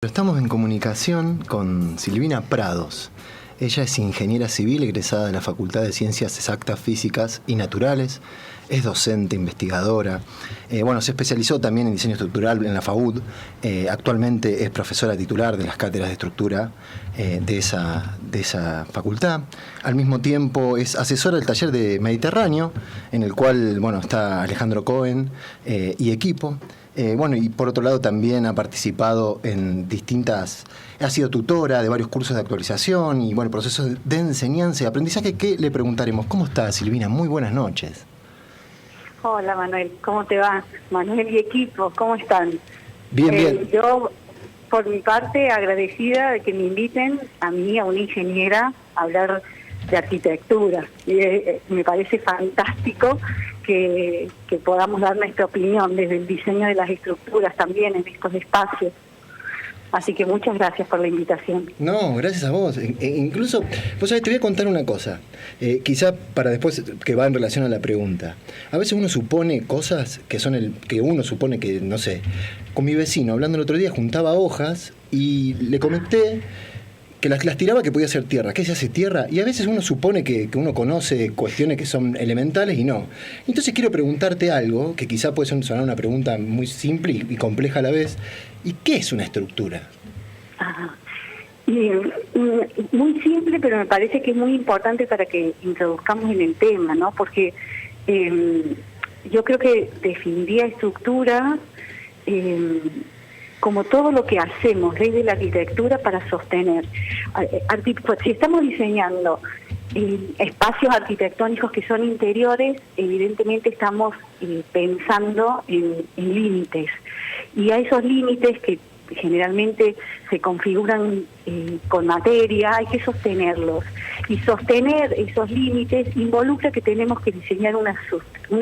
Estamos en comunicación con Silvina Prados. Ella es ingeniera civil egresada de la Facultad de Ciencias Exactas, Físicas y Naturales. Es docente, investigadora. Se especializó también en diseño estructural en la FAUD. Actualmente es profesora titular de las cátedras de estructura de esa facultad. Al mismo tiempo es asesora del taller de Mediterráneo, en el cual está Alejandro Cohen y equipo. Y por otro lado también ha participado en ha sido tutora de varios cursos de actualización y procesos de enseñanza y aprendizaje que le preguntaremos. ¿Cómo está, Silvina? Muy buenas noches. Hola, Manuel, ¿cómo te va? Manuel y equipo, ¿cómo están? Bien. Yo, por mi parte, agradecida de que me inviten a mí, a una ingeniera, a hablar de arquitectura. Me parece fantástico que podamos dar nuestra opinión desde el diseño de las estructuras también en estos espacios. Así que muchas gracias por la invitación. No, gracias a vos. Incluso, vos sabés, te voy a contar una cosa, quizá para después, que va en relación a la pregunta. A veces uno supone cosas que uno supone que, no sé, con mi vecino, hablando el otro día, juntaba hojas y le comenté que las tiraba, que podía ser tierra. ¿Qué se hace tierra? Y a veces uno supone que uno conoce cuestiones que son elementales y no. Entonces quiero preguntarte algo, que quizá puede sonar una pregunta muy simple y compleja a la vez. ¿Y qué es una estructura? Muy simple, pero me parece que es muy importante para que introduzcamos en el tema, ¿no? Porque yo creo que definiría estructura como todo lo que hacemos desde la arquitectura para sostener. Si estamos diseñando espacios arquitectónicos que son interiores, evidentemente estamos pensando en límites. Y a esos límites que generalmente se configuran con materia, hay que sostenerlos. Y sostener esos límites involucra que tenemos que diseñar una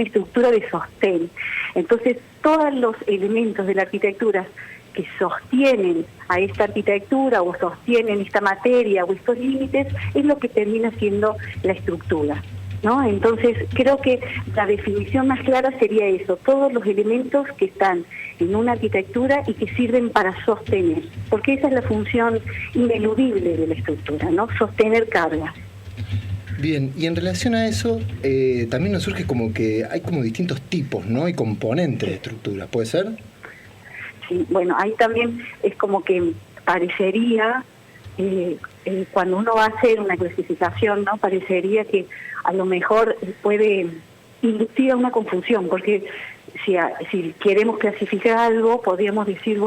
estructura de sostén. Entonces, todos los elementos de la arquitectura que sostienen a esta arquitectura o sostienen esta materia o estos límites es lo que termina siendo la estructura, ¿no? Entonces creo que la definición más clara sería eso, todos los elementos que están en una arquitectura y que sirven para sostener, porque esa es la función ineludible de la estructura, ¿no? Sostener cargas. Bien, y en relación a eso, también nos surge como que hay como distintos tipos, ¿no? Y componentes de estructuras, ¿puede ser? Sí, ahí también es como que parecería, cuando uno va a hacer una clasificación, ¿no? Parecería que a lo mejor puede inducir a una confusión, porque si queremos clasificar algo, podríamos decir,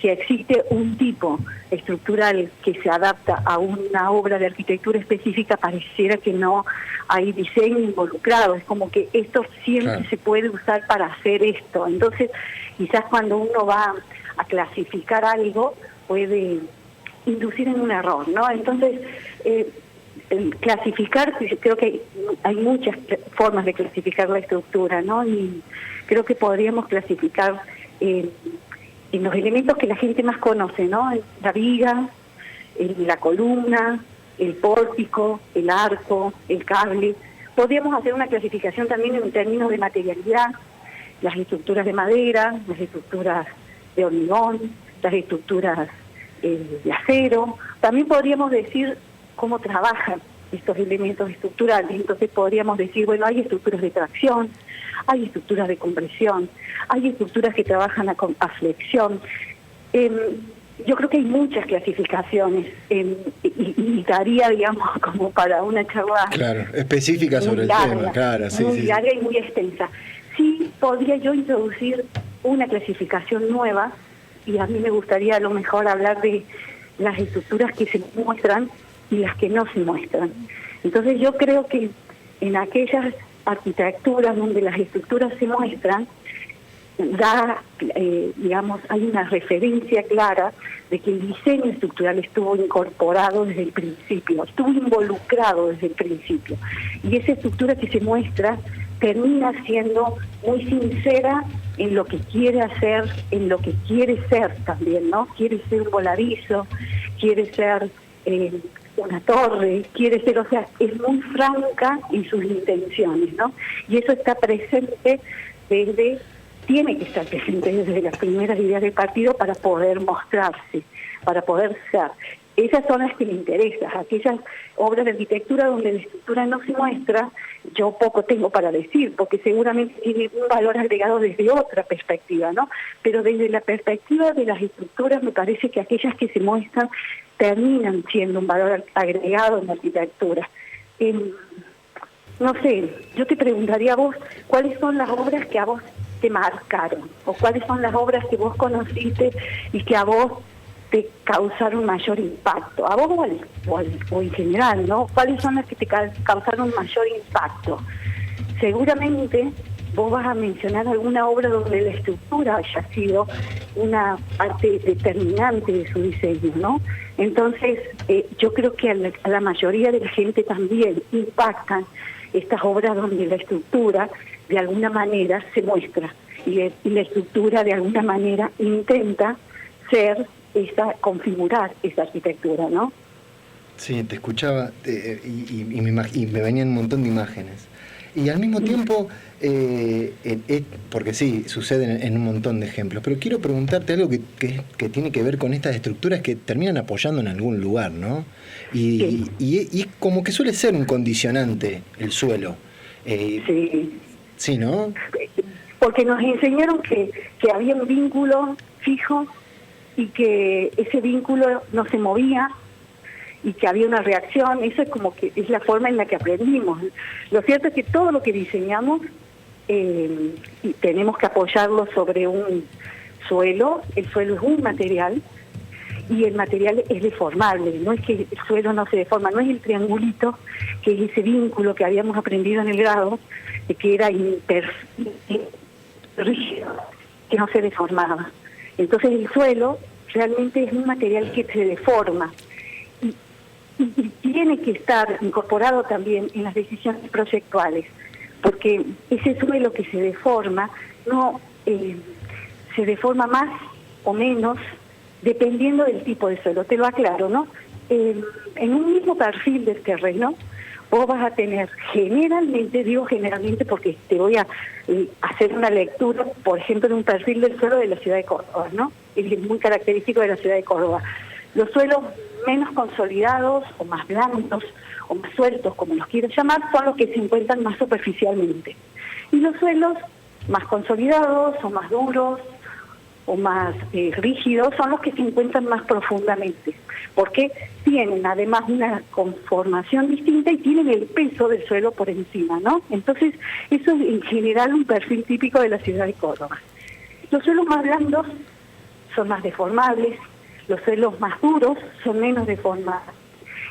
si existe un tipo estructural que se adapta a una obra de arquitectura específica, pareciera que no hay diseño involucrado, es como que esto siempre se puede usar para hacer esto. Entonces, quizás cuando uno va a clasificar algo, puede inducir en un error, ¿no? Entonces, clasificar, creo que hay muchas formas de clasificar la estructura, ¿no? Y creo que podríamos clasificar en los elementos que la gente más conoce, ¿no? La viga, la columna, el pórtico, el arco, el cable. Podríamos hacer una clasificación también en términos de materialidad, las estructuras de madera, las estructuras de hormigón, las estructuras de acero. También podríamos decir cómo trabajan estos elementos estructurales. Entonces podríamos decir, hay estructuras de tracción, hay estructuras de compresión, hay estructuras que trabajan a flexión. Yo creo que hay muchas clasificaciones y daría, como para una charla específica sobre el tema, muy larga y muy extensa. Sí, podría yo introducir una clasificación nueva y a mí me gustaría a lo mejor hablar de las estructuras que se muestran y las que no se muestran. Entonces yo creo que en aquellas arquitecturas donde las estructuras se muestran, hay una referencia clara de que el diseño estructural estuvo incorporado desde el principio, estuvo involucrado desde el principio. Y esa estructura que se muestra termina siendo muy sincera en lo que quiere hacer, en lo que quiere ser también, ¿no? Quiere ser un voladizo, quiere ser una torre, quiere ser, es muy franca en sus intenciones, ¿no? Y eso está presente desde tiene que estar presente desde las primeras ideas del partido para poder mostrarse, para poder ser. Esas son las que me interesan, aquellas obras de arquitectura donde la estructura no se muestra, yo poco tengo para decir, porque seguramente tiene un valor agregado desde otra perspectiva, ¿no? Pero desde la perspectiva de las estructuras me parece que aquellas que se muestran terminan siendo un valor agregado en la arquitectura. No sé, yo te preguntaría a vos, ¿cuáles son las obras que a vos te marcaron? ¿O cuáles son las obras que vos conociste y que a vos te causaron mayor impacto? A vos o en general, ¿no? ¿Cuáles son las que te causaron mayor impacto? Seguramente vos vas a mencionar alguna obra donde la estructura haya sido una parte determinante de su diseño, ¿no? Entonces, yo creo que a la mayoría de la gente también impactan estas obras donde la estructura de alguna manera se muestra y la estructura de alguna manera intenta configurar esa arquitectura, ¿no? Sí, te escuchaba y me venían un montón de imágenes. Y al mismo tiempo, porque sí, sucede en un montón de ejemplos, pero quiero preguntarte algo que tiene que ver con estas estructuras que terminan apoyando en algún lugar, ¿no? Y como que suele ser un condicionante el suelo. Sí. Sí, ¿no? Porque nos enseñaron que había un vínculo fijo y que ese vínculo no se movía y que había una reacción. Eso es como que es la forma en la que aprendimos. Lo cierto es que todo lo que diseñamos tenemos que apoyarlo sobre un suelo. El suelo es un material y el material es deformable. No es que el suelo no se deforma, no es el triangulito, que es ese vínculo que habíamos aprendido en el grado, que era rígido, que no se deformaba. Entonces el suelo realmente es un material que se deforma y tiene que estar incorporado también en las decisiones proyectuales, porque ese suelo que se deforma no se deforma más o menos dependiendo del tipo de suelo. Te lo aclaro, ¿no? En un mismo perfil del terreno vos vas a tener generalmente, digo generalmente porque te voy a hacer una lectura, por ejemplo, de un perfil del suelo de la ciudad de Córdoba, ¿no? Es muy característico de la ciudad de Córdoba. Los suelos menos consolidados o más blandos o más sueltos, como los quieras llamar, son los que se encuentran más superficialmente. Y los suelos más consolidados o más duros o más rígidos son los que se encuentran más profundamente, porque tienen además una conformación distinta y tienen el peso del suelo por encima, ¿no? Entonces, eso es en general un perfil típico de la ciudad de Córdoba. Los suelos más blandos son más deformables, los suelos más duros son menos deformables.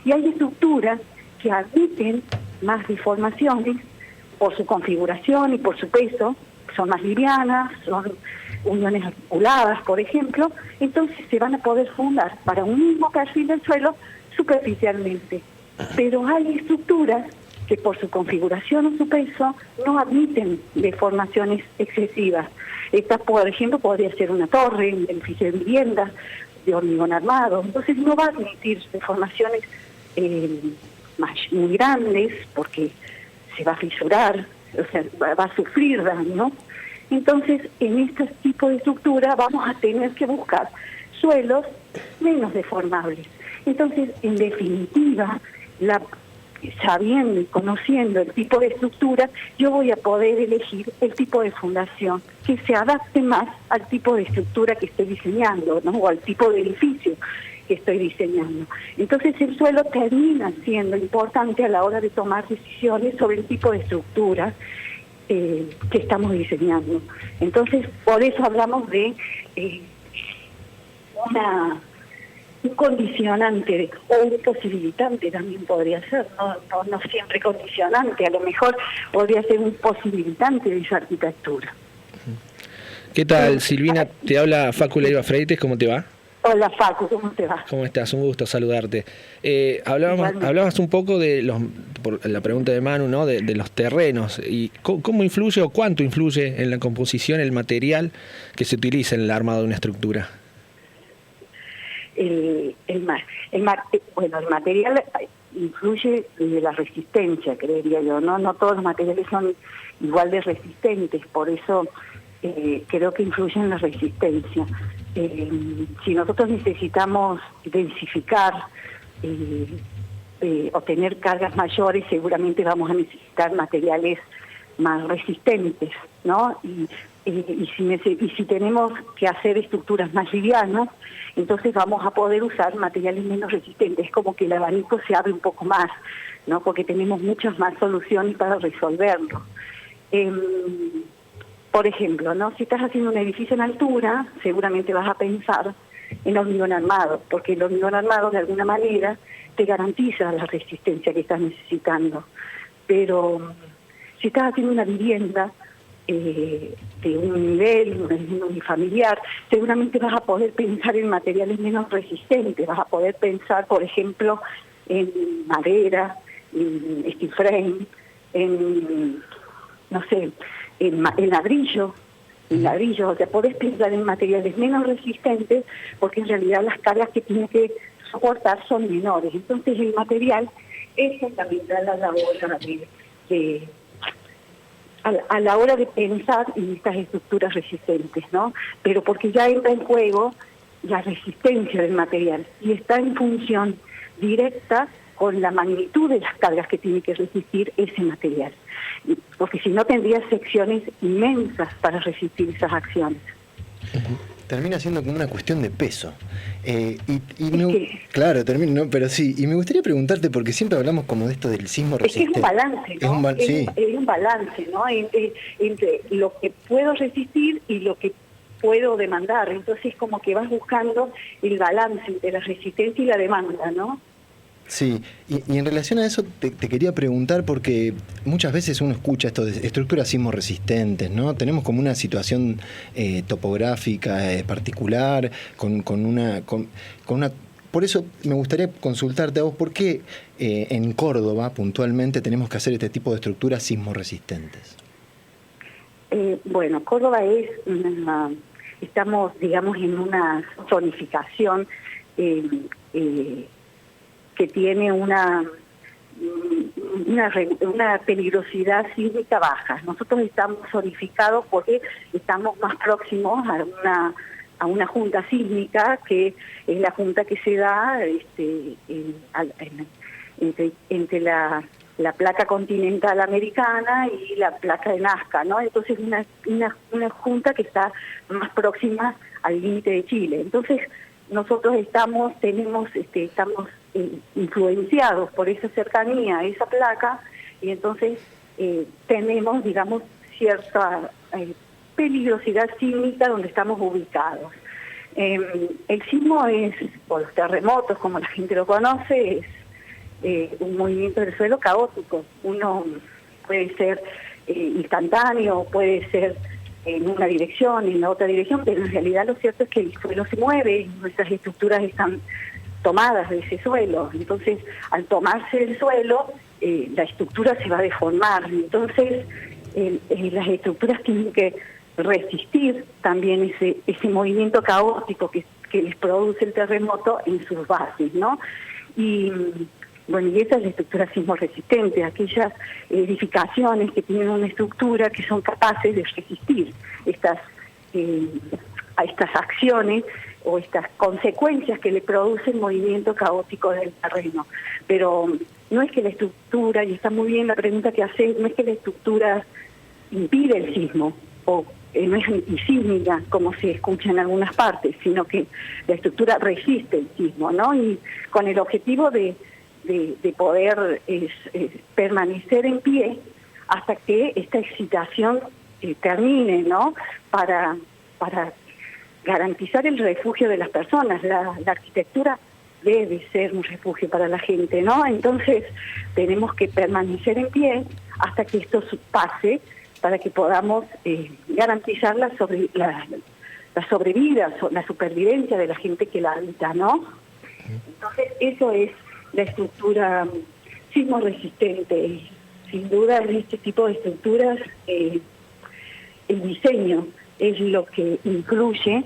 Y hay estructuras que admiten más deformaciones por su configuración y por su peso, son más livianas, son uniones articuladas, por ejemplo, entonces se van a poder fundar para un mismo perfil del suelo superficialmente. Pero hay estructuras que por su configuración o su peso no admiten deformaciones excesivas. Esta, por ejemplo, podría ser una torre, un edificio de vivienda, de hormigón armado, entonces no va a admitir deformaciones muy grandes porque se va a fisurar, o sea, va a sufrir daño, ¿no? Entonces, en este tipo de estructura vamos a tener que buscar suelos menos deformables. Entonces, en definitiva, sabiendo y conociendo el tipo de estructura, yo voy a poder elegir el tipo de fundación que se adapte más al tipo de estructura que estoy diseñando, ¿no? O al tipo de edificio que estoy diseñando. Entonces, el suelo termina siendo importante a la hora de tomar decisiones sobre el tipo de estructura que estamos diseñando. Entonces, por eso hablamos de un condicionante o un posibilitante también podría ser, no siempre condicionante, a lo mejor podría ser un posibilitante de esa arquitectura. ¿Qué tal, Silvina? Te habla Facu Leiva Freites, ¿cómo te va? Hola Facu, ¿cómo te va? ¿Cómo estás? Un gusto saludarte. Hablabas un poco por la pregunta de Manu, ¿no? De los terrenos y cómo influye o cuánto influye en la composición el material que se utiliza en el armado de una estructura. El material influye desde la resistencia, creería yo, ¿no? No todos los materiales son igual de resistentes, por eso creo que influye en la resistencia. Si nosotros necesitamos densificar o tener cargas mayores, seguramente vamos a necesitar materiales más resistentes, ¿no? Y si tenemos que hacer estructuras más livianas, entonces vamos a poder usar materiales menos resistentes. Es como que el abanico se abre un poco más, ¿no? Porque tenemos muchas más soluciones para resolverlo. Por ejemplo, ¿no? Si estás haciendo un edificio en altura, seguramente vas a pensar en hormigón armado, porque el hormigón armado de alguna manera te garantiza la resistencia que estás necesitando. Pero si estás haciendo una vivienda de un nivel, una vivienda unifamiliar, seguramente vas a poder pensar en materiales menos resistentes, vas a poder pensar, por ejemplo, en madera, en steel frame, en, no sé, en ladrillo, o sea, podés pensar en materiales menos resistentes porque en realidad las cargas que tiene que soportar son menores. Entonces el material es fundamental a la hora de pensar en estas estructuras resistentes, ¿no? Pero porque ya entra en juego la resistencia del material y está en función directa con la magnitud de las cargas que tiene que resistir ese material. Porque si no tendría secciones inmensas para resistir esas acciones. Termina siendo como una cuestión de peso. Claro, termina, no, pero sí. Y me gustaría preguntarte, porque siempre hablamos como de esto del sismo resistente. Es un balance, ¿no? Es un balance, ¿no? Entre lo que puedo resistir y lo que puedo demandar. Entonces como que vas buscando el balance entre la resistencia y la demanda, ¿no? Sí, y en relación a eso te quería preguntar, porque muchas veces uno escucha esto de estructuras sismorresistentes, ¿no? Tenemos como una situación topográfica particular, con una... Por eso me gustaría consultarte a vos, ¿por qué en Córdoba puntualmente tenemos que hacer este tipo de estructuras sismorresistentes? Bueno, Córdoba estamos, digamos, en una zonificación que tiene una peligrosidad sísmica baja. Nosotros estamos zonificados porque estamos más próximos a una junta sísmica, que es la junta que se da entre la placa continental americana y la placa de Nazca, ¿no? Entonces una junta que está más próxima al límite de Chile. Entonces nosotros estamos influenciados por esa cercanía a esa placa, y entonces tenemos, digamos, cierta peligrosidad sísmica donde estamos ubicados. El sismo es, o los terremotos, como la gente lo conoce, es un movimiento del suelo caótico. Uno puede ser instantáneo, puede ser en una dirección, en la otra dirección, pero en realidad lo cierto es que el suelo se mueve y nuestras estructuras están tomadas de ese suelo. Entonces, al tomarse el suelo, la estructura se va a deformar. Entonces, las estructuras tienen que resistir también ese movimiento caótico que les produce el terremoto en sus bases, ¿no? Y bueno, y esa es la estructura sismorresistente, aquellas edificaciones que tienen una estructura que son capaces de resistir a estas acciones o estas consecuencias que le produce el movimiento caótico del terreno. Pero no es que la estructura, y está muy bien la pregunta que hace, no es que la estructura impide el sismo, o no es antisísmica, como se escucha en algunas partes, sino que la estructura resiste el sismo, ¿no? Y con el objetivo de poder permanecer en pie hasta que esta excitación termine, ¿no? Para garantizar el refugio de las personas. La arquitectura debe ser un refugio para la gente, ¿no? Entonces tenemos que permanecer en pie hasta que esto pase, para que podamos garantizar la sobrevida, la supervivencia de la gente que la habita, ¿no? Entonces eso es la estructura sismorresistente. Sin duda, en este tipo de estructuras el diseño es lo que incluye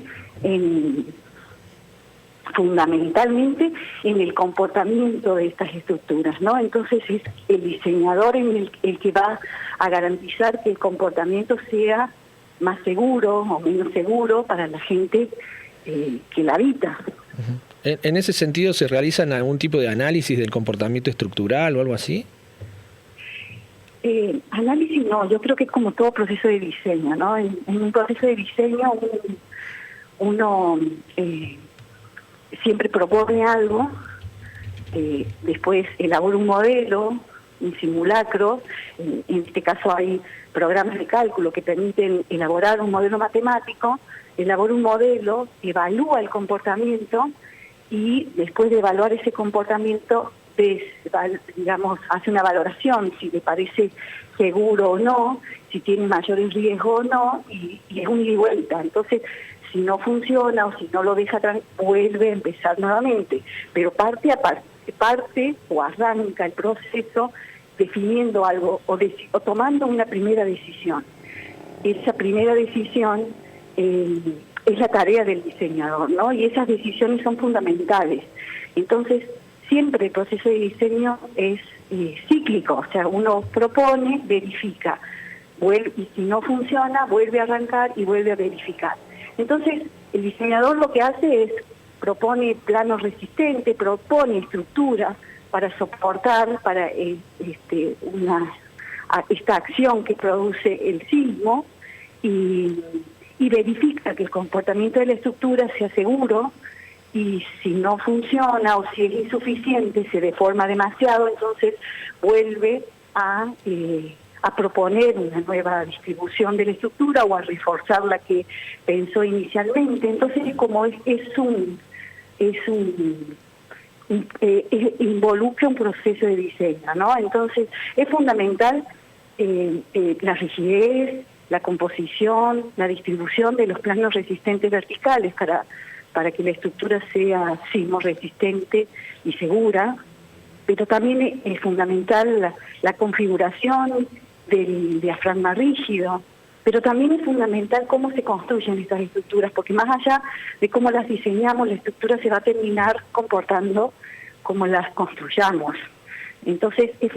fundamentalmente en el comportamiento de estas estructuras, ¿no? Entonces es el diseñador el que va a garantizar que el comportamiento sea más seguro o menos seguro para la gente que la habita. En ese sentido, ¿se realizan algún tipo de análisis del comportamiento estructural o algo así? Análisis no, yo creo que es como todo proceso de diseño, ¿no? En un proceso de diseño uno siempre propone algo, después elabora un modelo, un simulacro, en este caso hay programas de cálculo que permiten elaborar un modelo matemático, elabora un modelo, evalúa el comportamiento y después de evaluar ese comportamiento, hace una valoración si le parece seguro o no, si tiene mayores riesgos o no, y es un ida y vuelta. Entonces, si no funciona o si no lo deja atrás, vuelve a empezar nuevamente, pero parte o arranca el proceso definiendo algo o tomando una primera decisión. Esa primera decisión es la tarea del diseñador, ¿no? Y esas decisiones son fundamentales. Entonces, siempre el proceso de diseño es cíclico, o sea, uno propone, verifica, y si no funciona, vuelve a arrancar y vuelve a verificar. Entonces, el diseñador lo que hace es propone planos resistentes, propone estructuras para soportar esta acción que produce el sismo y verifica que el comportamiento de la estructura sea seguro, y si no funciona o si es insuficiente, se deforma demasiado, entonces vuelve a proponer una nueva distribución de la estructura o a reforzar la que pensó inicialmente. Entonces, como involucra un proceso de diseño, ¿no? Entonces, es fundamental la rigidez, la composición, la distribución de los planos resistentes verticales para que la estructura sea sismo resistente y segura, pero también es fundamental la configuración del diafragma rígido, pero también es fundamental cómo se construyen estas estructuras, porque más allá de cómo las diseñamos, la estructura se va a terminar comportando como las construyamos. Entonces es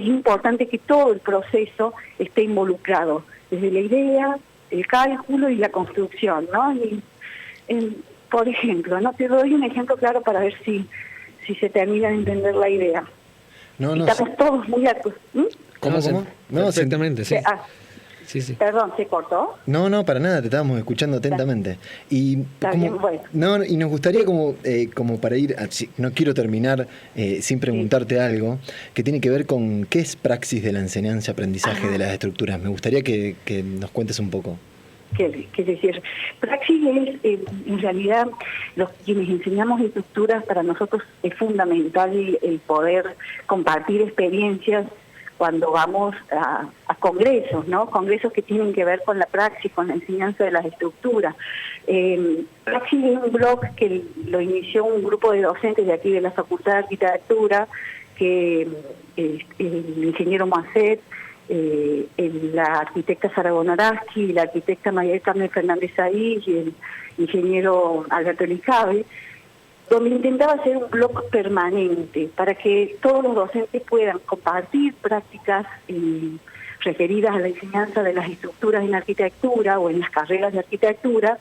importante que todo el proceso esté involucrado, desde la idea, el cálculo y la construcción, ¿no? Por ejemplo, no te doy un ejemplo claro para ver si se termina de entender la idea. Estamos todos muy ¿Cómo? No, exactamente, sí. Sí. Perdón, ¿se cortó? No, para nada, te estábamos escuchando atentamente. Y bueno. Y nos gustaría como para ir, no quiero terminar sin preguntarte algo que tiene que ver con qué es praxis de la enseñanza-aprendizaje de las estructuras. Me gustaría que nos cuentes un poco. ¿Qué decir? Praxis es, en realidad, quienes enseñamos estructuras, para nosotros es fundamental el poder compartir experiencias cuando vamos a congresos, ¿no? Congresos que tienen que ver con la praxis, con la enseñanza de las estructuras. Praxis es un blog que lo inició un grupo de docentes de aquí de la Facultad de Arquitectura, que el ingeniero Macet, la arquitecta Sara Bonaraski, la arquitecta María Carmen Fernández Ahí y el ingeniero Alberto Elicabe, donde intentaba hacer un blog permanente para que todos los docentes puedan compartir prácticas referidas a la enseñanza de las estructuras en arquitectura o en las carreras de arquitectura,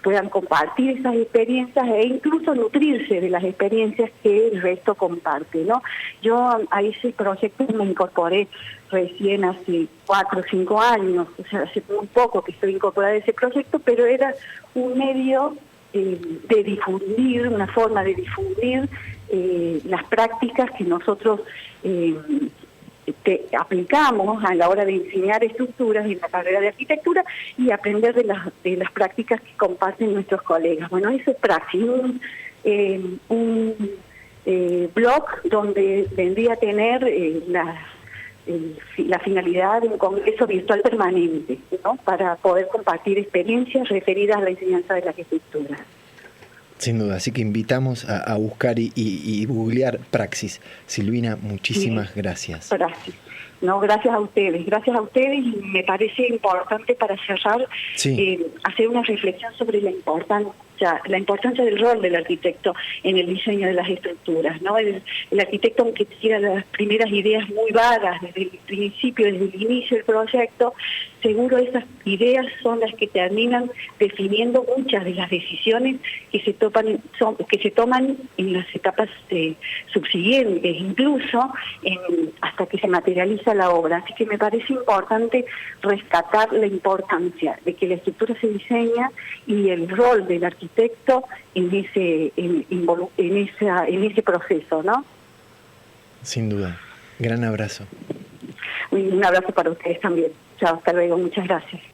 puedan compartir esas experiencias e incluso nutrirse de las experiencias que el resto comparte, ¿no? Yo a ese proyecto me incorporé recién hace 4 o 5 años, o sea, hace muy poco que estoy incorporada a ese proyecto, pero era un medio de difundir, una forma de difundir las prácticas que nosotros aplicamos a la hora de enseñar estructuras en la carrera de arquitectura y aprender de las prácticas que comparten nuestros colegas. Bueno, eso es praxis, un blog donde vendría a tener la finalidad de un congreso virtual permanente, ¿no? Para poder compartir experiencias referidas a la enseñanza de las estructuras. Sin duda, así que invitamos a buscar y googlear praxis. Silvina, muchísimas gracias. Praxis. No, gracias a ustedes y me parece importante para cerrar hacer una reflexión sobre la importancia del rol del arquitecto en el diseño de las estructuras, ¿no? El arquitecto, aunque tuviera las primeras ideas muy vagas desde el principio, desde el inicio del proyecto, seguro esas ideas son las que terminan definiendo muchas de las decisiones que se toman en las etapas subsiguientes, incluso hasta que se materializa la obra. Así que me parece importante rescatar la importancia de que la estructura se diseña y el rol del arquitecto en ese proceso, ¿no? Sin duda. Gran abrazo. Un abrazo para ustedes también. Chao, hasta luego. Muchas gracias.